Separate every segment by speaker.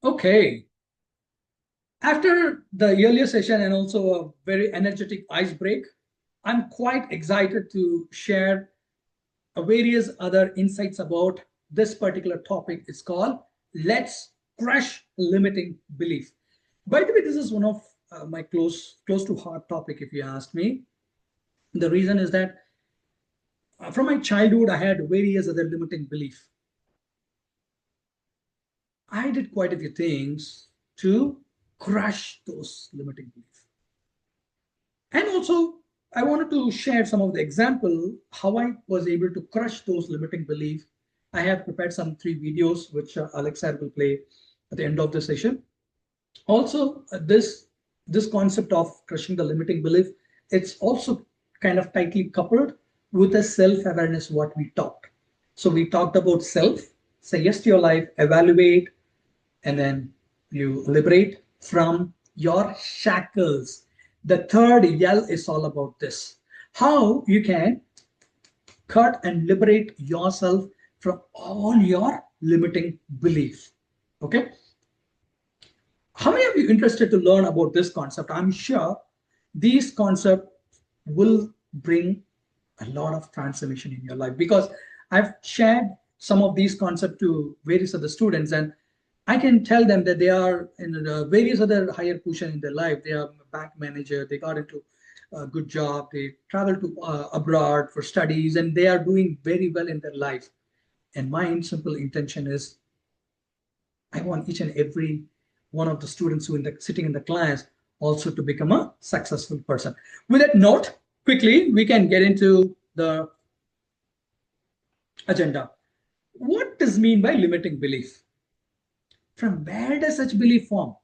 Speaker 1: Okay. After the earlier session and also a very energetic ice break, I'm quite excited to share various other insights about this particular topic. It's called Let's Crush Limiting Belief. By the way, this is one of my close to heart topic, if you ask me. The reason is that from my childhood, I had various other limiting beliefs. I did quite a few things to crush those limiting beliefs. And also, I wanted to share some of the example how I was able to crush those limiting beliefs. I have prepared some 3 videos which Alexa will play at the end of the session. Also, this concept of crushing the limiting belief, it's also kind of tightly coupled with the self-awareness what we talked. So we talked about self, say yes to your life, evaluate, and then you liberate from your shackles. The third L is all about this. How you can cut and liberate yourself from all your limiting beliefs. Okay. How many of you interested to learn about this concept? I'm sure these concepts will bring a lot of transformation in your life because I've shared some of these concepts to various other students, and I can tell them that they are in various other higher position in their life. They are a bank manager, they got into a good job, they travel to abroad for studies, and they are doing very well in their life. And my simple intention is I want each and every one of the students who are sitting in the class also to become a successful person. With that note, quickly, we can get into the agenda. What does mean by limiting belief? From where does such belief form?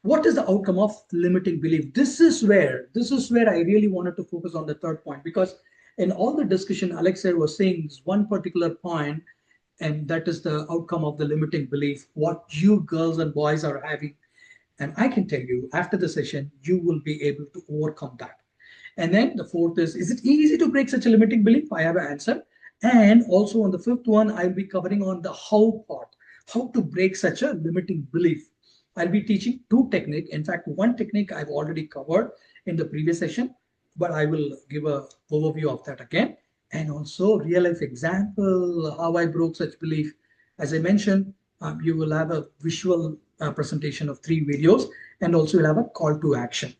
Speaker 1: What is the outcome of limiting belief? This is where I really wanted to focus on the third point, because in all the discussion, Alexa was saying this one particular point, and that is the outcome of the limiting belief, what you girls and boys are having. And I can tell you after the session, you will be able to overcome that. And then the fourth is it easy to break such a limiting belief? I have an answer. And also on the fifth one, I'll be covering on the how part, how to break such a limiting belief. I'll be teaching 2 techniques. In fact, one technique I've already covered in the previous session, but I will give a overview of that again. And also real life example, how I broke such belief. As I mentioned, you will have a visual presentation of 3 videos, and also you'll have a call to action.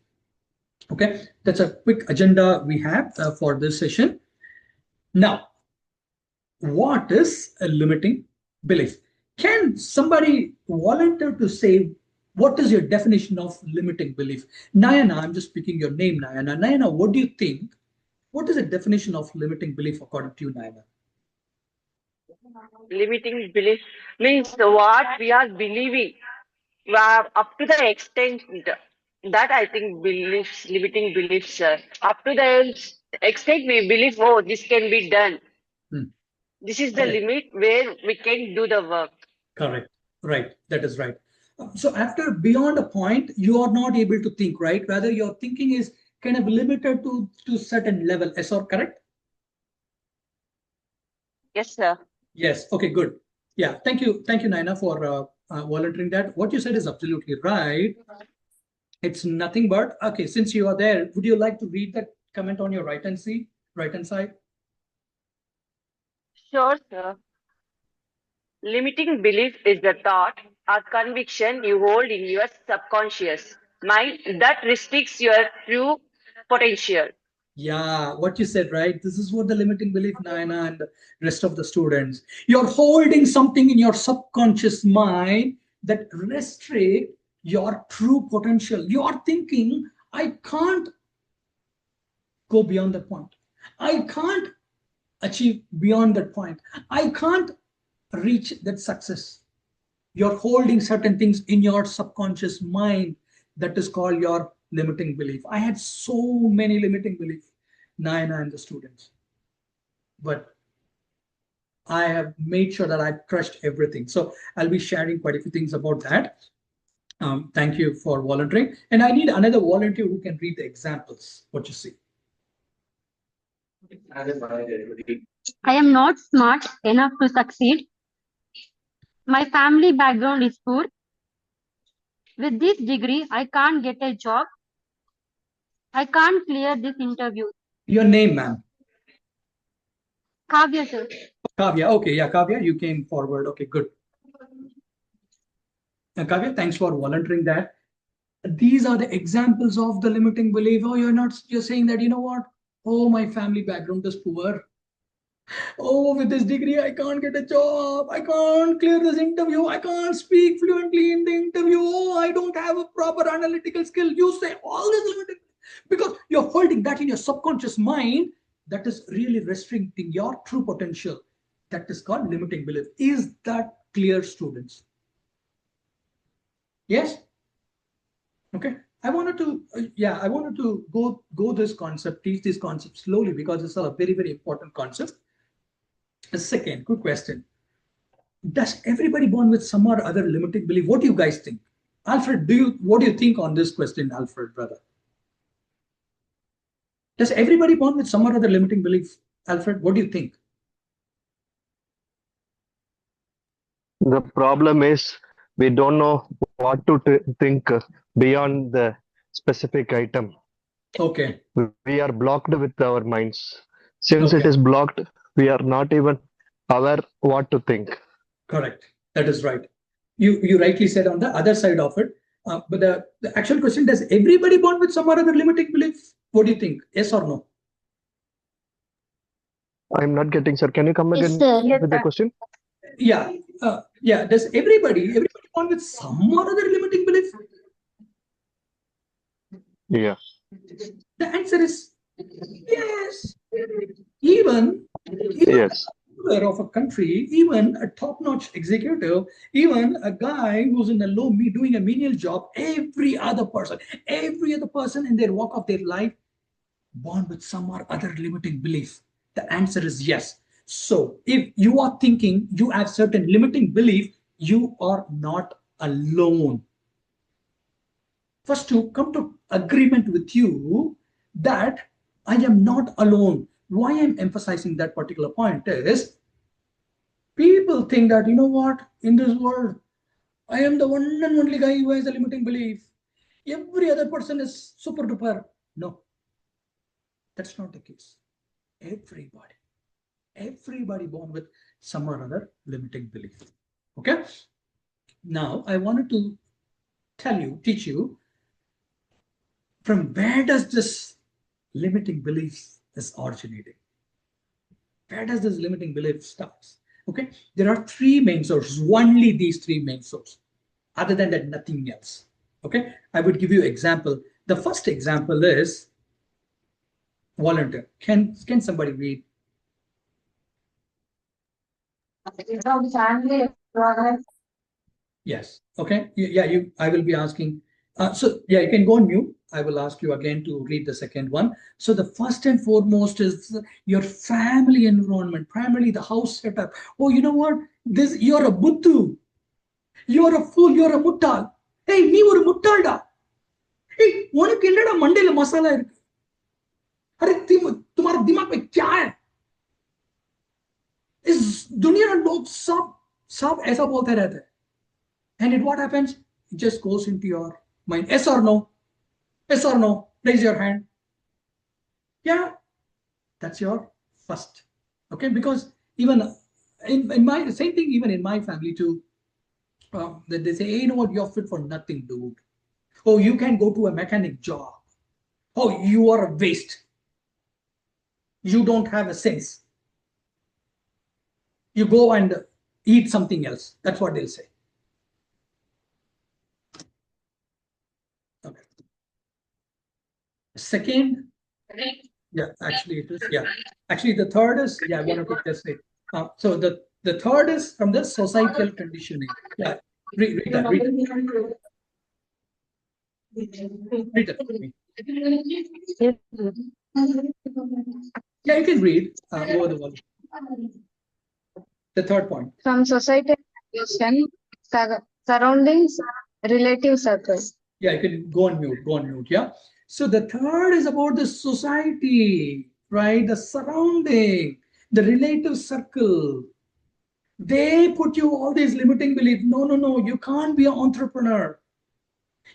Speaker 1: Okay, that's a quick agenda we have for this session. Now, what is a limiting belief? Can somebody volunteer to say what is your definition of limiting belief? Nayana, I'm just speaking your name, Nayana. Nayana, what do you think? What is the definition of limiting belief according to you, Nayana?
Speaker 2: Limiting belief means what we are believing. We are up to the extent that I think beliefs, limiting beliefs, up to the extent we believe, oh, this can be done.
Speaker 1: Hmm.
Speaker 2: This is the
Speaker 1: Correct.
Speaker 2: limit where we can do the work.
Speaker 1: Correct. Right. That is right. So after beyond a point, you are not able to think, right? Rather, your thinking is kind of limited to certain level. Is that correct?
Speaker 2: Yes, sir.
Speaker 1: Yes. Okay, good. Yeah. Thank you. Thank you, Naina, for volunteering that. What you said is absolutely right. It's nothing but, okay, since you are there, would you like to read that comment on your right hand side?
Speaker 2: Sure, sir. Limiting belief is the thought or conviction you hold in your subconscious mind that restricts your true potential.
Speaker 1: Yeah, what you said, right? This is what the limiting belief, Naina, and the rest of the students. You're holding something in your subconscious mind that restrict your true potential. You're thinking, I can't go beyond that point. I can't achieve beyond that point. I can't reach that success. You're holding certain things in your subconscious mind that is called your limiting belief. I had so many limiting beliefs, Naina and the students, but I have made sure that I've crushed everything. So I'll be sharing quite a few things about that. Thank you for volunteering. And I need another volunteer who can read the examples, what you see.
Speaker 3: I am not smart enough to succeed. My family background is poor. With this degree, I can't get a job. I can't clear this interview.
Speaker 1: Your name, ma'am?
Speaker 3: Kavya, sir.
Speaker 1: Kavya. Okay, yeah, Kavya, you came forward. Okay, good. Kavya, thanks for volunteering that. These are the examples of the limiting belief. Oh, you're saying that, you know what? Oh, my family background is poor. Oh, with this degree, I can't get a job. I can't clear this interview. I can't speak fluently in the interview. Oh, I don't have a proper analytical skill. You say all this limiting because you're holding that in your subconscious mind that is really restricting your true potential. That is called limiting belief. Is that clear, students? Yes? Okay. I wanted to, I wanted to go this concept, teach this concept slowly because it's a very, very important concept. A second, good question. Does everybody born with some or other limiting belief? What do you guys think? Alfred, what do you think on this question, Alfred, brother? Does everybody born with some or other limiting belief? Alfred, what do you think?
Speaker 4: The problem is we don't know what to think beyond the specific item.
Speaker 1: Okay.
Speaker 4: We are blocked with our minds. Since
Speaker 1: Okay.
Speaker 4: it is blocked, we are not even aware what to think.
Speaker 1: Correct. That is right. You rightly said on the other side of it. But the actual question, does everybody born with some or other limiting belief? What do you think? Yes or no?
Speaker 4: I'm not getting, sir. Can you come
Speaker 3: Yes,
Speaker 4: again
Speaker 3: sir.
Speaker 4: with the question?
Speaker 1: Yeah. Yeah. Does everybody born with some or other limiting belief?
Speaker 4: Yeah.
Speaker 1: The answer is yes. Even
Speaker 4: Yes.
Speaker 1: ruler of a country, even a top-notch executive, even a guy who's in a low me doing a menial job, every other person in their walk of their life born with some or other limiting belief. The answer is yes. So if you are thinking you have certain limiting belief, you are not alone. First, to come to agreement with you that I am not alone. Why I'm emphasizing that particular point is people think that, you know what, in this world, I am the one and only guy who has a limiting belief. Every other person is super duper. No, that's not the case. Everybody born with some or other limiting belief. Okay. Now, I wanted to teach you from where does this limiting belief is originating? Where does this limiting belief starts? Okay, there are three main sources, only these three main sources. Other than that, nothing else. Okay, I would give you example. The first example is volunteer. Can somebody read? Yes. Okay. Yeah. I will be asking. So yeah, you can go on mute. I will ask you again to read the second one. So the first and foremost is your family environment, primarily the house setup. Oh, you know what? You're a buddhu. You're a fool. You're a muttal. Hey, நீ ஒரு முட்டாள்டா. Hey, உனக்கு என்னடா மண்டையில மசாலா இருக்கு? अरे तुम्हारा दिमाग में क्या है? इस दुनिया में लोग सब सब ऐसा बोलते रहते हैं. And what happens? It just goes into your mind. Yes or no? Yes or no? Raise your hand. Yeah, that's your first. Okay, because even in my same thing, even in my family too, that they say, hey, you know what, you're fit for nothing, dude. Oh, you can go to a mechanic job. Oh, you are a waste. You don't have a sense. You go and eat something else. That's what they'll say. Okay. Second, yeah, actually it is. Yeah, actually the third is, yeah, I wanted to just say. So the third is from the societal conditioning. Yeah, read that. Read that for me. Yeah, you can read over the one. The third point.
Speaker 5: From society, surroundings, relative circles.
Speaker 1: Yeah, you can go on mute. Go on mute. Yeah. So the third is about the society, right? The surrounding, the relative circle. They put you all these limiting beliefs. No, no, no, you can't be an entrepreneur.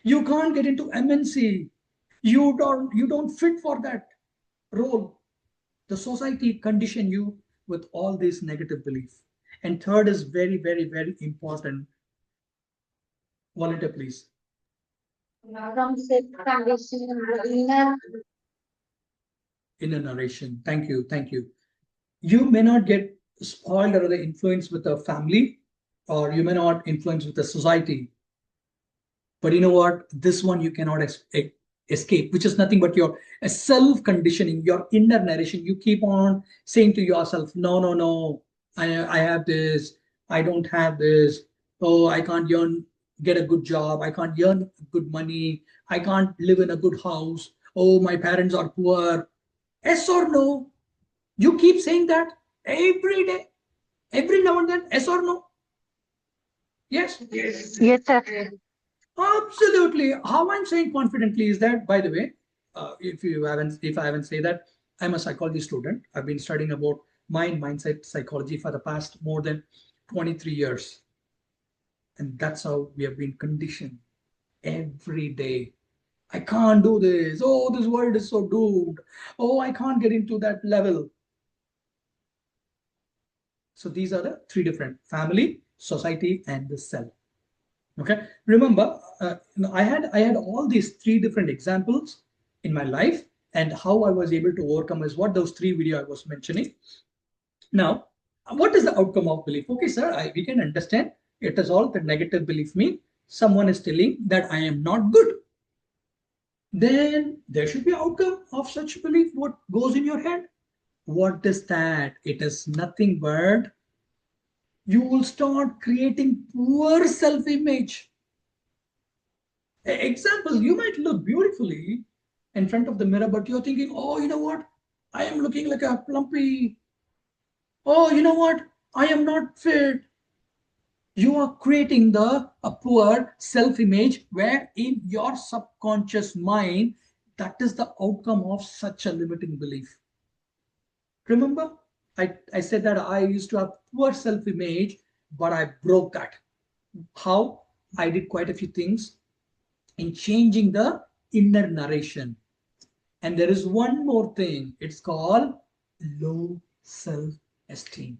Speaker 1: You can't get into MNC. You don't fit for that role. The society condition you with all these negative beliefs. And third is very, very, very important. Volunteer, please.
Speaker 5: From self conditioning, the inner
Speaker 1: Inner narration. Thank you. Thank you. You may not get spoiled or the influence with a family, or you may not influence with the society. But you know what? This one you cannot escape, which is nothing but your self conditioning, your inner narration. You keep on saying to yourself, no, no, no, I have this, I don't have this. Oh, I can't get a good job. I can't earn good money. I can't live in a good house. Oh, my parents are poor. Yes or no? You keep saying that every day, every now and then. Yes or no? Yes.
Speaker 3: Yes, sir.
Speaker 1: Absolutely. How I'm saying confidently is that, by the way, if I haven't said that, I'm a psychology student. I've been studying about mindset psychology for the past more than 23 years. And that's how we have been conditioned every day. I can't do this. Oh, this world is so doomed. Oh, I can't get into that level. So these are the three different: family, society, and the self. Okay, remember, I had all these three different examples in my life, and how I was able to overcome is what those three video I was mentioning. Now, what is the outcome of belief? Okay, sir, we can understand it is all the negative belief mean someone is telling that I am not good. Then there should be outcome of such belief. What goes in your head? What is that? It is nothing but you will start creating poor self-image. Example, you might look beautifully in front of the mirror, but you're thinking, oh, you know what? I am looking like a plumpy. Oh, you know what? I am not fit. You are creating a poor self-image where in your subconscious mind, that is the outcome of such a limiting belief. Remember, I said that I used to have poor self-image, but I broke that. How? I did quite a few things in changing the inner narration. And there is one more thing. It's called low self-esteem.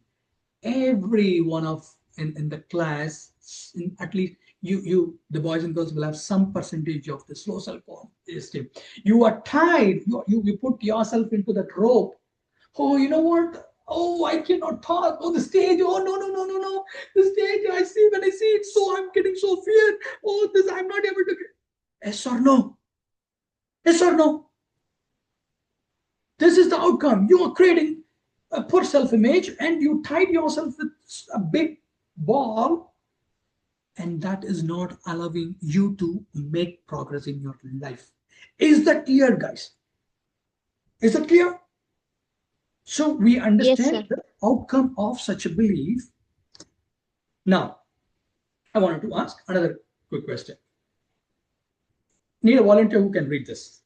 Speaker 1: Every one of in the class, at least the boys and girls will have some percentage of this low self-esteem. You are tied. You put yourself into that rope. Oh, you know what? Oh, I cannot talk. Oh, the stage. Oh, no, no, no, no, no. The stage. I see when I see it, so I'm getting so feared. Oh, this I'm not able to get. Yes or no? Yes or no? This is the outcome. You are creating a poor self-image and you tied yourself with a big ball, and that is not allowing you to make progress in your life. Is that clear, guys? Is that clear? So we
Speaker 5: yes, sir.
Speaker 1: understand the outcome of such a belief. Now, I wanted to ask another quick question. Need a volunteer who can read this.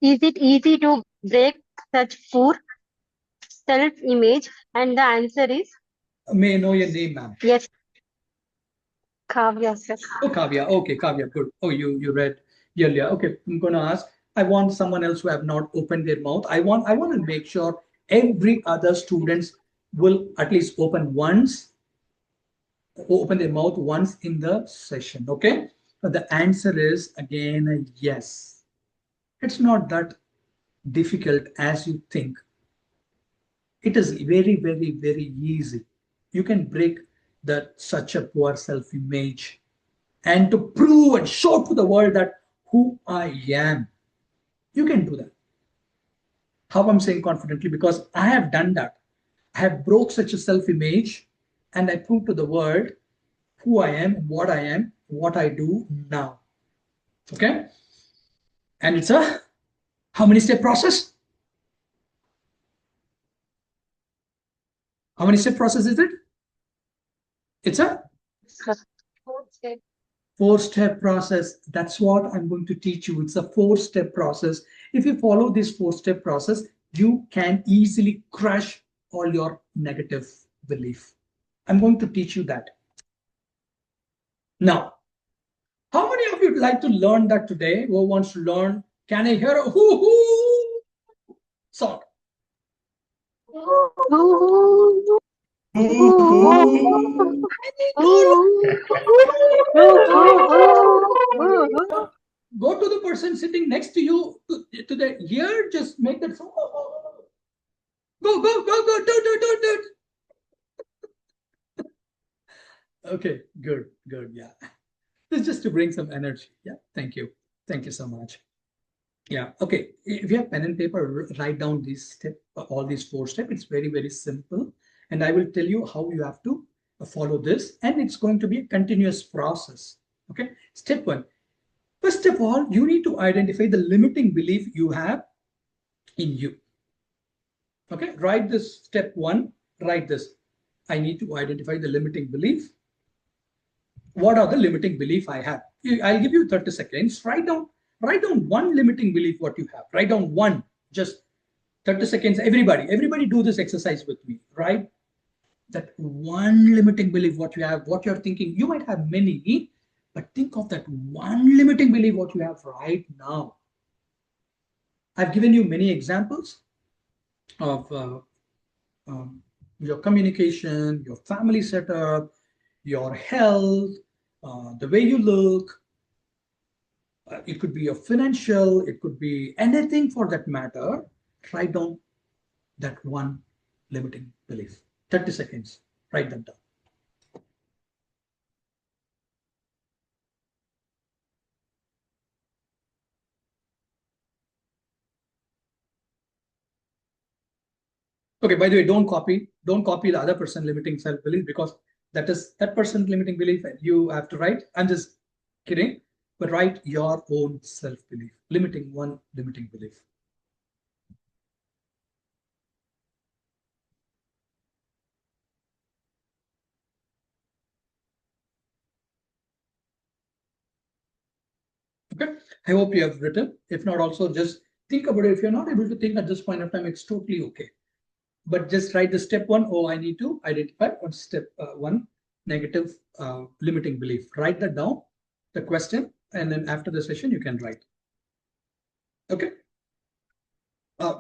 Speaker 3: Is it easy to break such poor self-image? And the answer is
Speaker 1: May I know your name, ma'am?
Speaker 3: yes, Kavya, sir.
Speaker 1: Oh, Kavya. Okay, Kavya, good. Oh, you read earlier. Okay, I'm gonna ask. I want someone else who have not opened their mouth. I want to make sure every other students will at least open their mouth once in the session. Okay. But the answer is again a yes. It's not that difficult as you think. It is very, very, very easy. You can break that such a poor self-image and to prove and show to the world that who I am. You can do that. How I'm saying confidently, because I have done that. I have broke such a self-image and I prove to the world who I am, what I do now. Okay? And it's a how many step process? How many step process is it? It's a
Speaker 3: Sir.
Speaker 1: 4-step process. That's what I'm going to teach you. It's a 4-step process. If you follow this 4-step process, you can easily crush all your negative belief. I'm going to teach you that. Now, how many of you would like to learn that today? Who wants to learn? Can I hear a hoo-hoo sound? Go to the person sitting next to you, to the ear, just make that sound. Go, do. Okay, good, yeah. This is just to bring some energy. Yeah, thank you so much. Yeah, okay. If you have pen and paper, write down these all these 4 steps. It's very, very simple. And I will tell you how you have to follow this. And it's going to be a continuous process. Okay. Step 1. First of all, you need to identify the limiting belief you have in you. Okay. Write this step 1. Write this. I need to identify the limiting belief. What are the limiting belief I have? I'll give you 30 seconds. Write down one limiting belief what you have. Write down one, just 30 seconds. Everybody do this exercise with me. Right? That one limiting belief what you have, what you're thinking. You might have many, but think of that one limiting belief what you have right now. I've given you many examples of your communication, your family setup, your health, the way you look. It could be your financial, it could be anything for that matter. Write down that one limiting belief. 30 seconds. Write them down. Okay, by the way, don't copy the other person limiting self-belief, because that person limiting belief you have to write. I'm just kidding, but write your own self-belief, one limiting belief. Okay, I hope you have written. If not, also just think about it. If you're not able to think at this point of time, it's totally okay. But just write the step 1. Oh, I need to identify on step 1 negative limiting belief. Write that down, the question, and then after the session, you can write. Okay.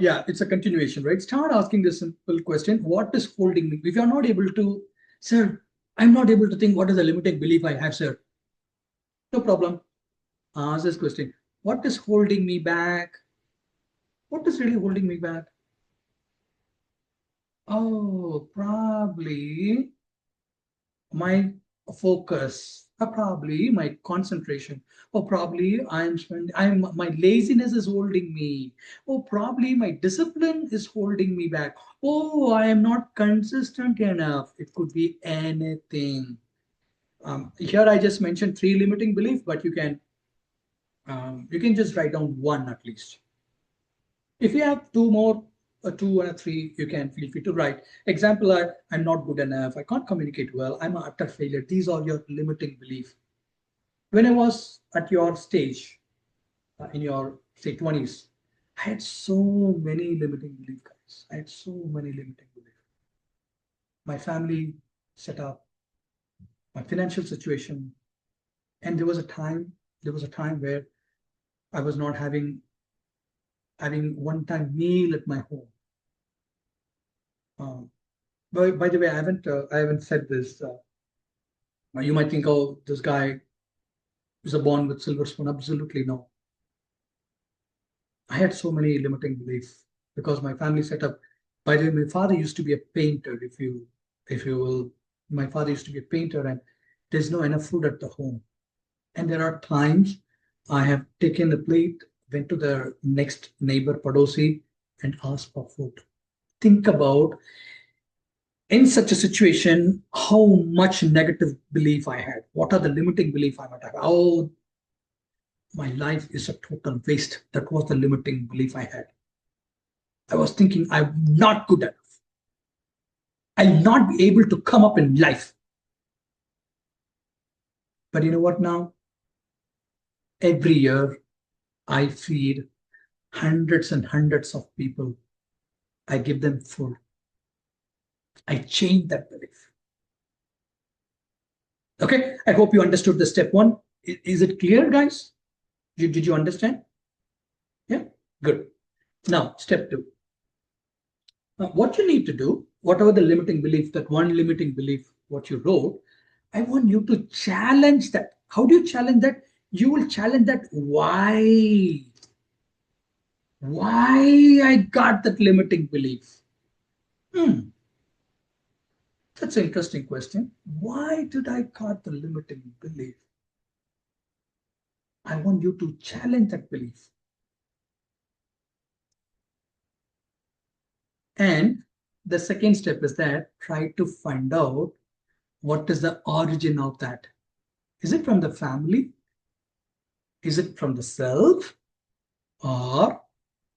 Speaker 1: Yeah, it's a continuation, right? Start asking this simple question. What is holding me? If you're not able to, sir, I'm not able to think what is the limiting belief I have, sir. No problem. Ask this question. What is holding me back? What is really holding me back? Oh, probably my focus, or probably my concentration, or probably my laziness is holding me, or probably my discipline is holding me back. Oh, I am not consistent enough. It could be anything. Here I just mentioned 3 limiting beliefs, but you can just write down 1 at least. If you have 2 more, a 2 and a 3, you can feel free to write. Example, I'm not good enough. I can't communicate well. I'm an utter failure. These are your limiting beliefs. When I was at your stage, in your, say, 20s, I had so many limiting beliefs, guys. I had so many limiting beliefs. My family setup, my financial situation. And there was a time where I was not having one-time meal at my home. By the way, I haven't said this. You might think, oh, this guy is born with silver spoon. Absolutely no. I had so many limiting beliefs because my family setup. By the way, my father used to be a painter. If you will, my father used to be a painter, and there's no enough food at the home. And there are times I have taken the plate, went to the next neighbor, Padosi, and asked for food. Think about, in such a situation, how much negative belief I had. What are the limiting belief I might have? Oh, my life is a total waste. That was the limiting belief I had. I was thinking I'm not good enough. I'll not be able to come up in life. But you know what now? Every year, I feed hundreds and hundreds of people. I give them food. I change that belief. Okay, I hope you understood the step one. Is it clear, guys? Did you understand? Yeah, good. Now, step two. What you need to do, whatever the limiting belief, that one limiting belief, what you wrote, I want you to challenge that. How do you challenge that? You will challenge that why. Why I got that limiting belief? That's an interesting question. Why did I got the limiting belief? I want you to challenge that belief. And the second step is that try to find out what is the origin of that. Is it from the family? Is it from the self? Or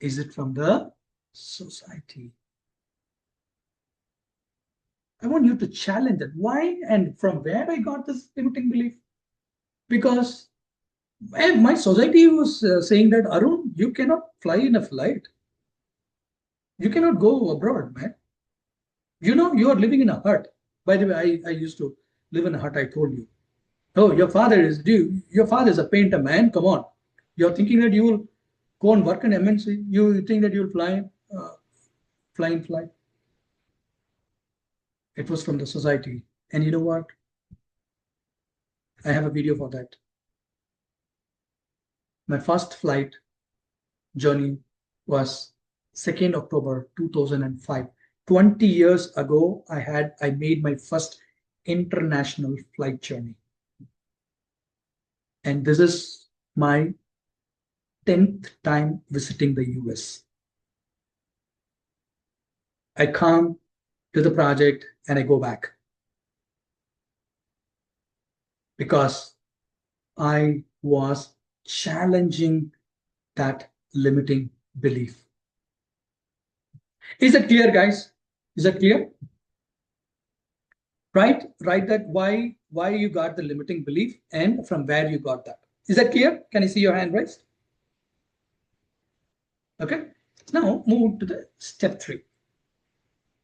Speaker 1: is it from the society? I want you to challenge that. Why and from where I got this limiting belief? Because my society was saying that, Arun, you cannot fly in a flight. You cannot go abroad, man. You know, you are living in a hut. By the way, I used to live in a hut, I told you. Oh, your father is a painter, man. Come on. You're thinking that you will go and work in MNC. You think that you'll fly in flight. It was from the society. And you know what? I have a video for that. My first flight journey was 2nd October 2005. 20 years ago, I made my first international flight journey. And this is my 10th time visiting the US. I come to the project and I go back because I was challenging that limiting belief. Is that clear, guys? Is that clear? Right? Write that why you got the limiting belief and from where you got that. Is that clear? Can I see your hand raised? Okay. Now move to the step 3.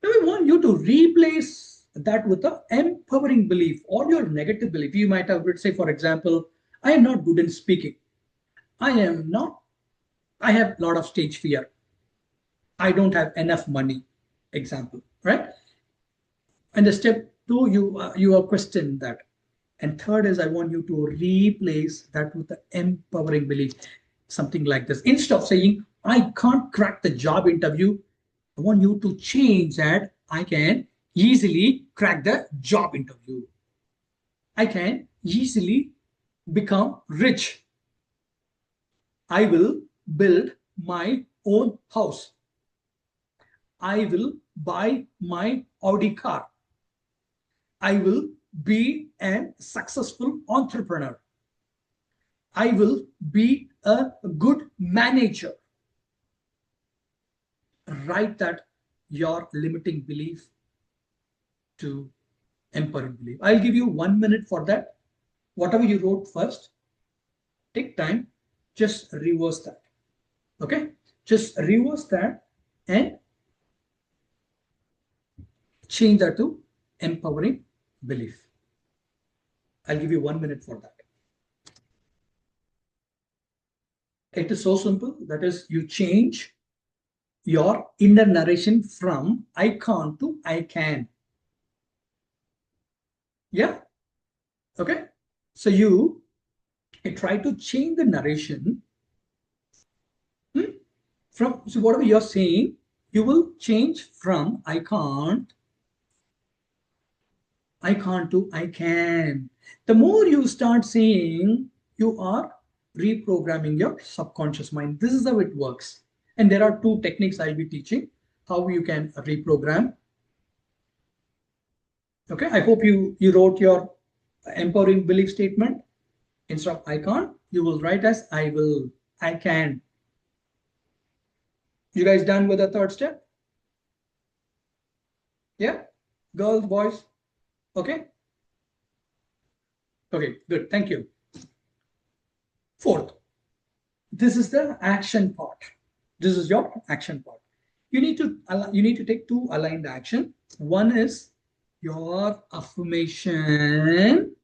Speaker 1: Now we want you to replace that with the empowering belief or your negative belief. You might have, let's say, for example, I am not good in speaking. I have a lot of stage fear. I don't have enough money. Example, right? And the step 2, you are questioning that. And third is I want you to replace that with the empowering belief. Something like this. Instead of saying, I can't crack the job interview, I want you to change that. I can easily crack the job interview. I can easily become rich. I will build my own house. I will buy my Audi car. I will be a successful entrepreneur. I will be a good manager. Write that your limiting belief to empowering belief. I'll give you 1 minute for that. Whatever you wrote first, take time, just reverse that. Okay? Just reverse that and change that to empowering belief. I'll give you 1 minute for that. It is so simple. That is, you change your inner narration from I can't to I can. Yeah? Okay? So you try to change the narration from, so whatever you're saying, you will change from I can't to I can. The more you start saying, you are reprogramming your subconscious mind. This is how it works. And there are 2 techniques I'll be teaching how you can reprogram. Okay, I hope you wrote your empowering belief statement. Instead of I can't, you will write as I will, I can. You guys done with the 3rd step? Yeah? Girls, boys? Okay? Okay, good. Thank you. Fourth, this is the action part. This is your action part. You need to take two aligned action. One is your affirmation,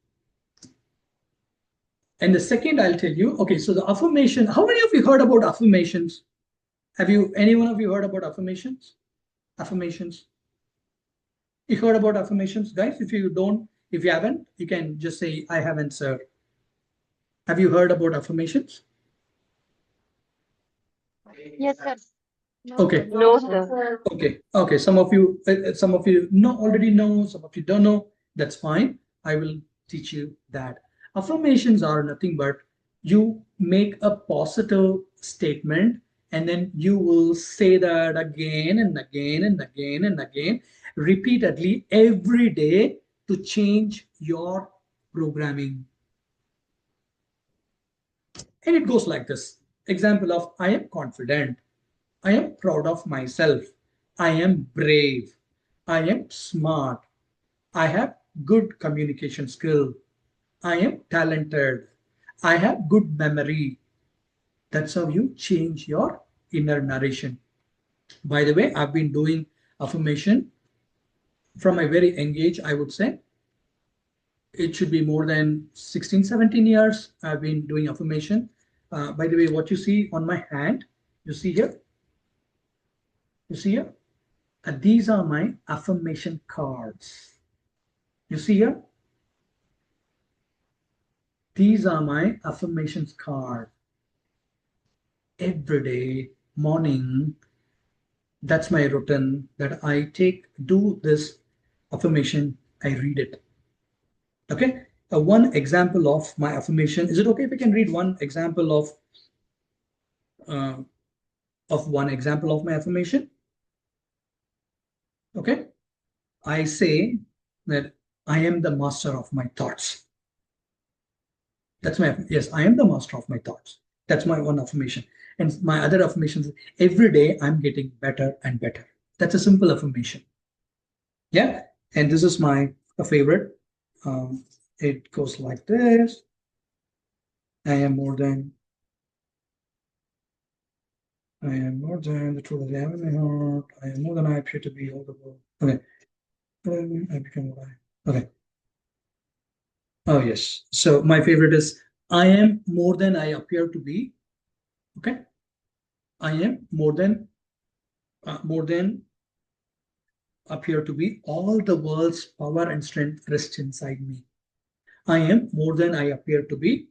Speaker 1: and the second I'll tell you. Okay, so the affirmation. How many of you heard about affirmations? Have you? Any one of you heard about affirmations? Affirmations. You heard about affirmations, guys? If you haven't, you can just say I haven't, sir. Have you heard about affirmations?
Speaker 3: Yes, sir. No,
Speaker 1: Okay.
Speaker 2: No, sir.
Speaker 1: Okay. Some of you already know. Some of you don't know. That's fine. I will teach you that. Affirmations are nothing but you make a positive statement and then you will say that again and again and again and again, repeatedly every day to change your programming. And it goes like this. Example of I am confident. I am proud of myself. I am brave. I am smart. I have good communication skill. I am talented. I have good memory. That's how you change your inner narration. By the way, I've been doing affirmation from a very young age, I would say. It should be more than 16, 17 years I've been doing affirmation. By the way, what you see on my hand, you see here? You see here? These are my affirmation cards. You see here? These are my affirmations card. Every day, morning, that's my routine that I do this affirmation, I read it. Okay? One example of my affirmation. Is it okay if I can read one example of my affirmation? Okay? I say that I am the master of my thoughts. Yes, I am the master of my thoughts. That's my one affirmation. And my other affirmations, every day I'm getting better and better. That's a simple affirmation. Yeah. And this is my favorite. It goes like this. I am more than the truth that I have in my heart. I am more than I appear to be all the world. Okay. I become what I. Okay. Oh, yes. So my favorite is I am more than I appear to be. Okay. I am more than appear to be. All the world's power and strength rest inside me. I am more than I appear to be.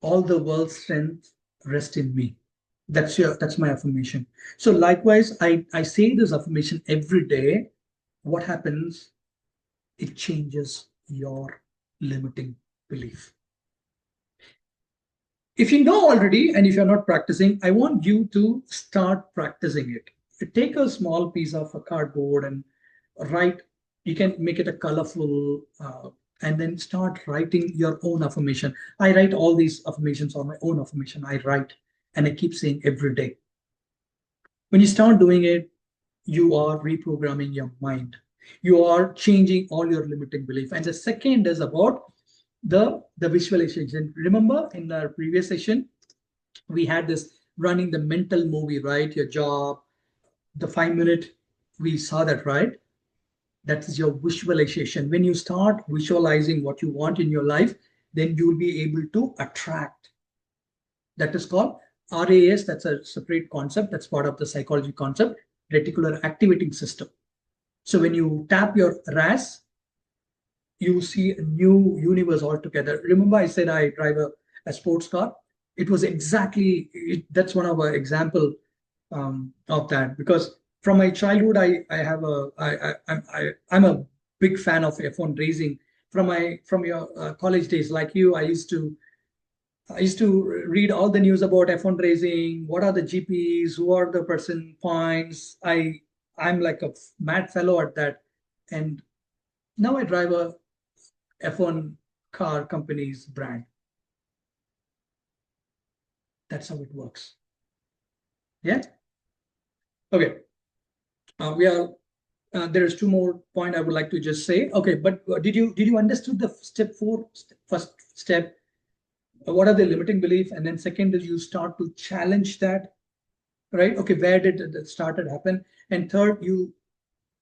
Speaker 1: All the world's strength rest in me. That's my affirmation. So likewise, I say this affirmation every day. What happens? It changes your limiting belief. If you know already and if you're not practicing, I want you to start practicing it. Take a small piece of a cardboard and write. You can make it a colorful and then start writing your own affirmation. I write all these affirmations on my own affirmation. I write and I keep saying every day. When you start doing it, you are reprogramming your mind. You are changing all your limiting belief. And the second is about the visualization. Remember in our previous session, we had this running the mental movie, right? Your job, the 5 minute, we saw that, right? That is your visualization. When you start visualizing what you want in your life, then you will be able to attract. That is called RAS. That's a separate concept. That's part of the psychology concept, reticular activating system. So when you tap your RAS, you see a new universe altogether. Remember I said I drive a sports car? It was exactly, that's one of our example of that, because from my childhood, I'm a big fan of F1 racing. From your college days, like you, I used to read all the news about F1 racing. What are the GPs? Who are the person points? I'm like a mad fellow at that, and now I drive a F1 car company's brand. That's how it works. Yeah. Okay. We are. There is two more point I would like to just say. Okay, but did you understood the step 4, first step? what are the limiting beliefs, and then second is you start to challenge that, right? Okay, where did it started happen? And third, you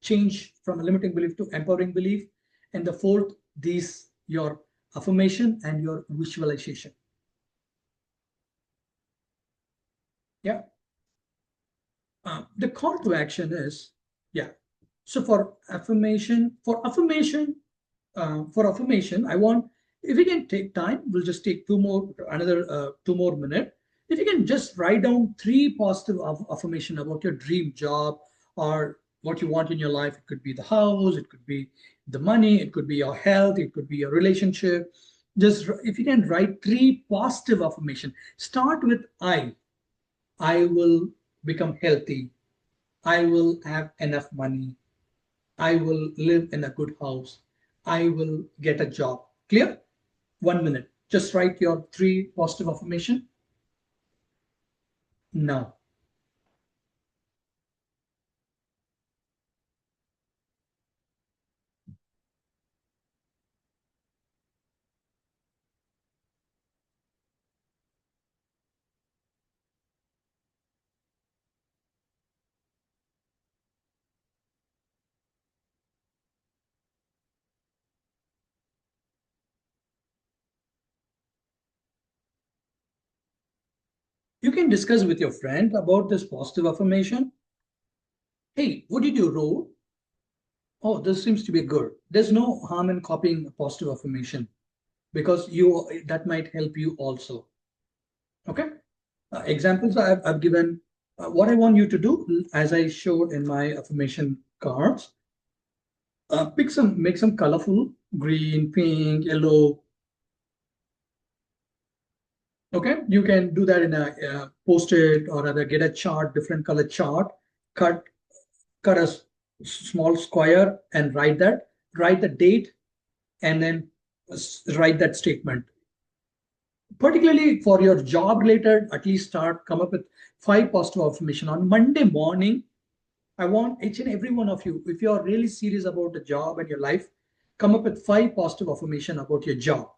Speaker 1: change from a limiting belief to empowering belief. And the fourth, these your affirmation and your visualization. Yeah. The call to action is, yeah. So for affirmation, I want, if we can take time, we'll just take another 2 more minutes. If you can just write down 3 positive affirmation about your dream job or what you want in your life. It could be the house, it could be the money, it could be your health, it could be your relationship. Just if you can write 3 positive affirmation, start with I will become healthy. I will have enough money. I will live in a good house. I will get a job. Clear? 1 minute. Just write your 3 positive affirmation now. You can discuss with your friend about this positive affirmation. Hey, what did you roll? Oh, this seems to be good. There's no harm in copying a positive affirmation because that might help you also. Okay. Examples I've given. What I want you to do, as I showed in my affirmation cards, make some colorful green, pink, yellow. Okay, you can do that in a post-it or rather get a chart, different color chart, cut a small square and write the date, and then write that statement. Particularly for your job related, at least come up with 5 positive affirmation on Monday morning. I want each and every one of you, if you are really serious about the job and your life, come up with 5 positive affirmation about your job.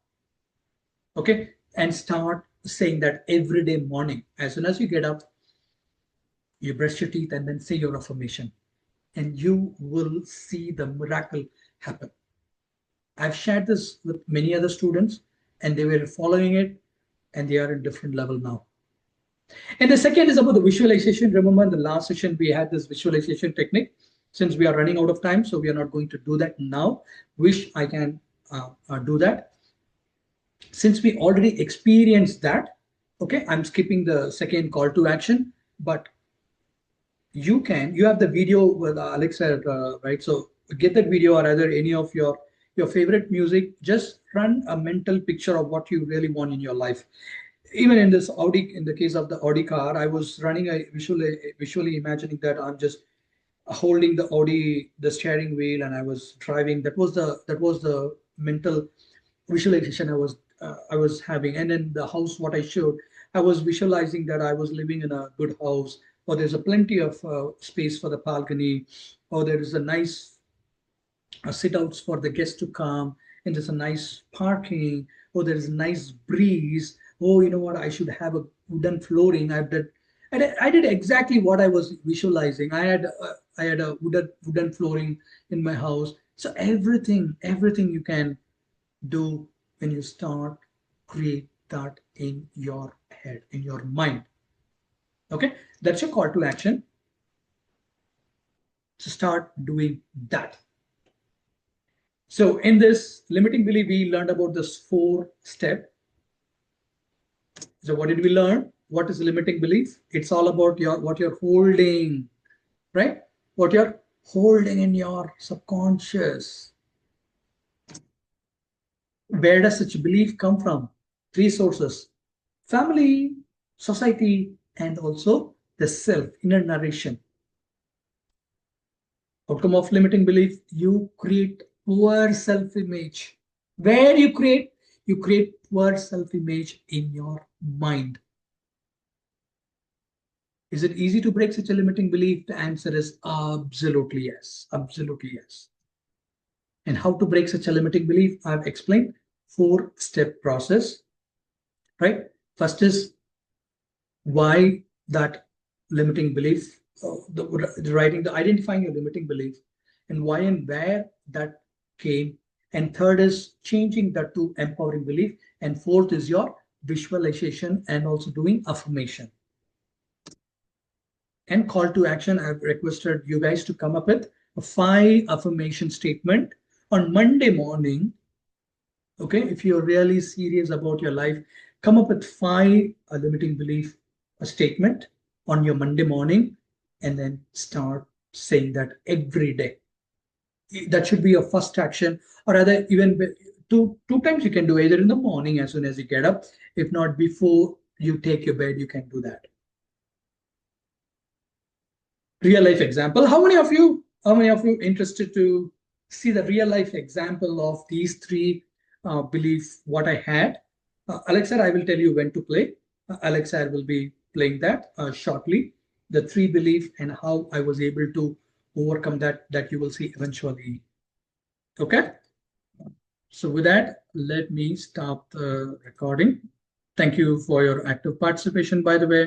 Speaker 1: Okay, and start saying that every day morning. As soon as you get up, you brush your teeth and then say your affirmation, and you will see the miracle happen. I've shared this with many other students, and they were following it, and they are in different level now. And the second is about the visualization. Remember, in the last session, we had this visualization technique. Since we are running out of time, so we are not going to do that now. Wish I can do that. Since we already experienced that, okay, I'm skipping the second call to action, but you have the video with Alex said, right? So get that video or either any of your favorite music. Just run a mental picture of what you really want in your life. Even in this Audi, in the case of the Audi car, I was running a visually imagining that I'm just holding the Audi, the steering wheel, and I was driving. That was the mental visualization I was having. And then the house, what I showed, I was visualizing that I was living in a good house, or there's a plenty of space for the balcony, or there is a nice sit outs for the guests to come, and there's a nice parking, or there's a nice breeze. Oh, you know what? I should have a wooden flooring. I did exactly what I was visualizing. I had a wooden flooring in my house. So everything you can do when you start create that in your head, in your mind. Okay, that's your call to action. So start doing that. So in this limiting belief, we learned about this 4-step. So what did we learn? What is limiting belief? It's all about what you're holding, right? What you're holding in your subconscious. Where does such belief come from? 3 sources: family, society, and also the self, inner narration. Outcome of limiting belief, you create poor self-image. Where you create poor self-image in your mind. Is it easy to break such a limiting belief? The answer is absolutely yes. Absolutely yes. And how to break such a limiting belief? I've explained 4-step process. right? First is why that limiting belief, identifying your limiting belief, and why and where that came. And third is changing that to empowering belief. And fourth is your visualization and also doing affirmation. And call to action, I've requested you guys to come up with a 5 affirmation statement on Monday morning. Okay, if you're really serious about your life, come up with 5 limiting belief statement on your Monday morning, and then start saying that every day. That should be your first action, or rather, even two times you can do, either in the morning as soon as you get up. If not, before you take your bed, you can do that. Real life example. How many of you interested to see the real life example of these 3 beliefs what I had? Alexa, I will tell you when to play. Alexa will be playing that shortly. The 3 belief and how I was able to overcome that you will see eventually. Okay. So with that, let me stop the recording. Thank you for your active participation, by the way.